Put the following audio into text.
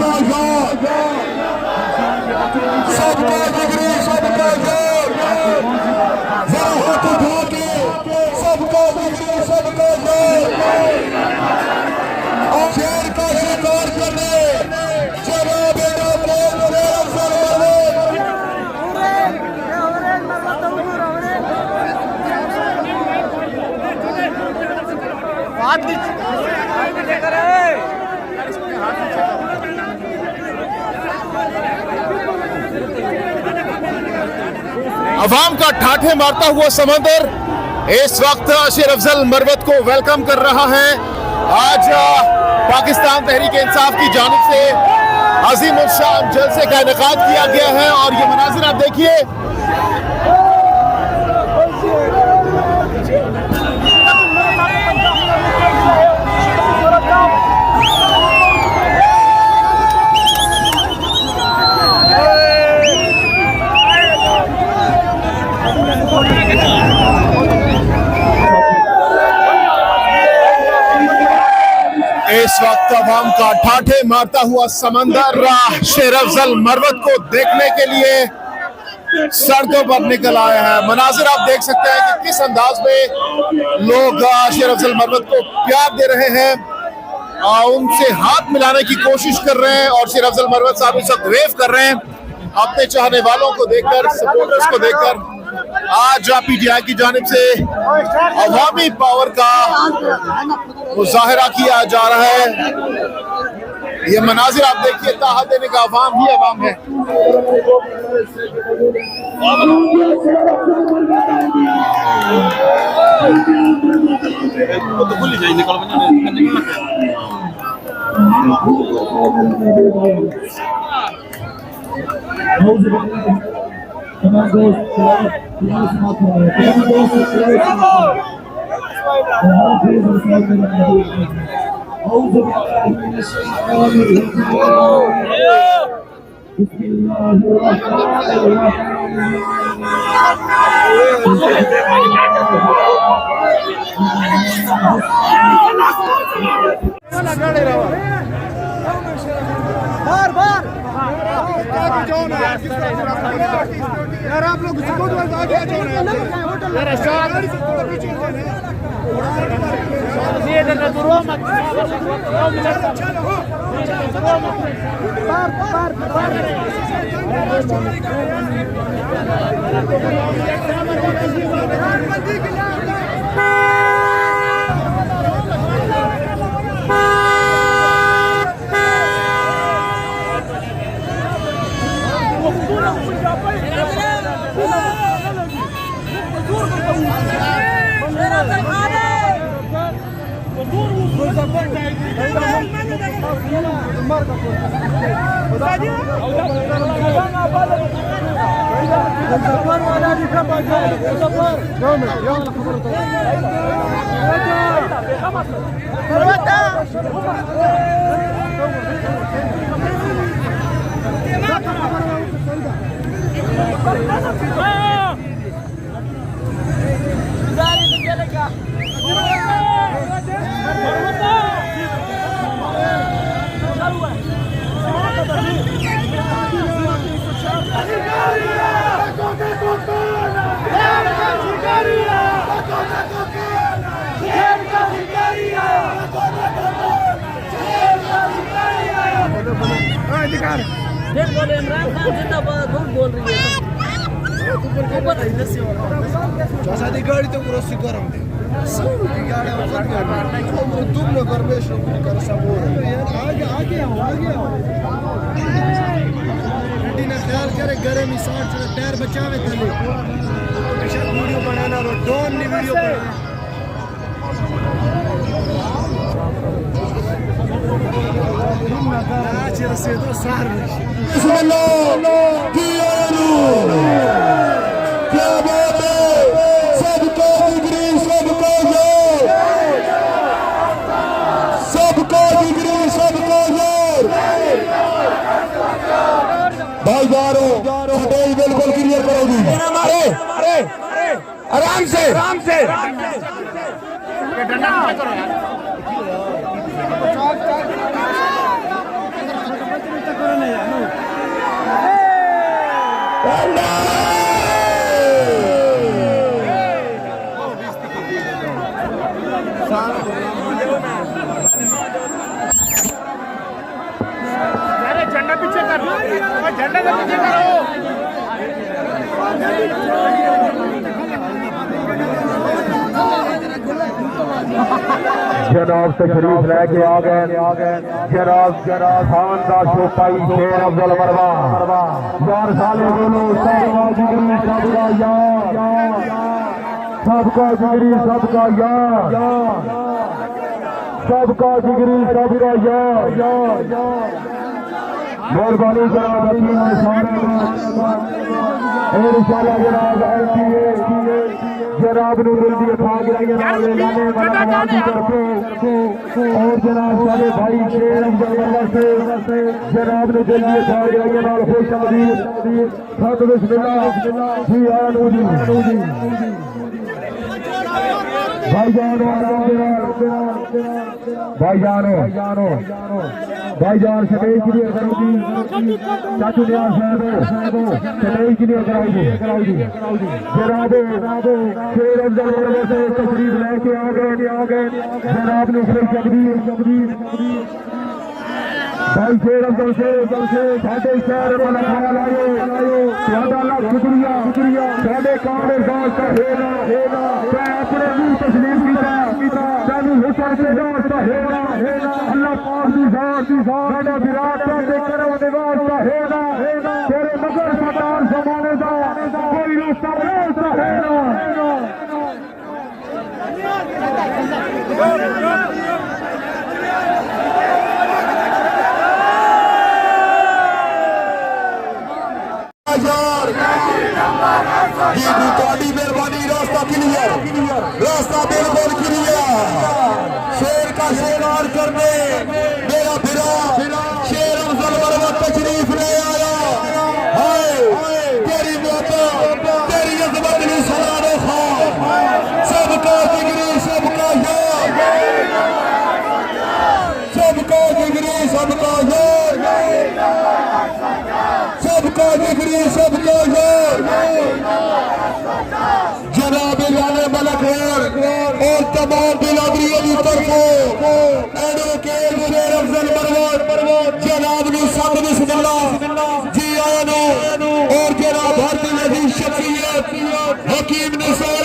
सबका जोर, सबका जिगरी, सबका जोर, जरा हाथ उठा के सबका जिगरी, सबका जोर, शेर का शिकार करने जनाब अवाम का ठाठे मारता हुआ समंदर इस वक्त शेर अफजल मरवत को वेलकम कर रहा है। आज पाकिस्तान तहरीक इंसाफ की जानिब से अजीम उल शान जलसे का इनेकाद किया गया है और ये मनाजिर आप देखिए। इस वक्त अवाम का ठाठे मारता हुआ समंदर शेर अफजल मरवत को देखने के लिए सड़कों पर निकल आया है। मनाजिर आप देख सकते हैं कि किस अंदाज में लोग शेर अफजल मरवत को प्यार दे रहे हैं, उनसे हाथ मिलाने की कोशिश कर रहे हैं और शेर अफजल मरवत साहब इस वक्त वेव कर रहे हैं अपने चाहने वालों को देखकर, सपोर्टर्स को देखकर। आज पीटीआई की जानिब से अवामी पावर का मुजाहिरा किया जा रहा है। ये मनाजिर आप देखिए, ताहा देने का अवाम ही अवाम है। बार बार यार आप लोग बोले इमरान खान जिंदाबाद बोल रही है गाड़ी तो पूरा गरम थे तुम लोग कर सबो आगे आगे आगे ना ख्याल करे गरम ही साठ टायर बचावे थले अच्छा वीडियो बनाना रो डोन ने वीडियो बनाना आज रसेदो सार क्या बात है, सबका जिगरी, सबका जोर, सबका जिगरी, सबका जोर। भाई फुटेज बिल्कुल क्लियर करोगी हमारे। अरे आराम से आराम से झंडा पीछे कर लो, झंडा से पीछे करो। जनाब तशरीफ लेके आ गए जनाब खानदार शोपाई शेर अफजल मरवा यार साले बोलो सबका जिगरी सबका यार सबका जिगरी सबका यार सबका जिगरी सबका यार मेहरबानी जनाब अपनी इंशाल्लाह जनाब जनाब ने दिल दिए खा लाने वाला नवाजी करके और जनाब सारे भाई शेर अफजल से जनाब ने दिल दिए खा गिराइए नाल खुश आमदीद सत बिस्मिल्लाह जी आनू जी भाईजान सटेज के लिए करोगी चाचू नियाज साहब सटेज के लिए कराओगी जनाब शेर अफजल मरवा से तशरीफ लेके आ गए जनाब ने फिर जगदीश भाई शेर अफजल से साढ़े शहर वाला खाया लायो लाख शुक्रिया साढ़े कांग्रेस का हेरा अपने मुंह तस्लीम किया सानू हुसन से दोस्त हेरा अल्लाह पाक दी जात साडा विराट दे करम निवास का हेरा तेरे मगर सतार जमाने दा कोई रास्ता नहीं हेरा मेहरबानी रास्ता क्लियर रास्ता बिल्कुल क्लियर शेर का शिकार करने मेरा फिरा शेर अफजल मरवा तशरीफ ले आया हाय तेरी मोहब्बत तेरी अजमत ने सलाम खां सबका जिगरी सबका यार सबका जिगरी सबका यार सबका जिगरी सबका यार जनाब लाने मलक और तमाम बिरादरियों की तरफों एडवोकेट शेर अफजल मरवा जनाब ने सब बिस्मिल्लाह जी आया और जनाब भारतीय शख्सियत हकीम निसार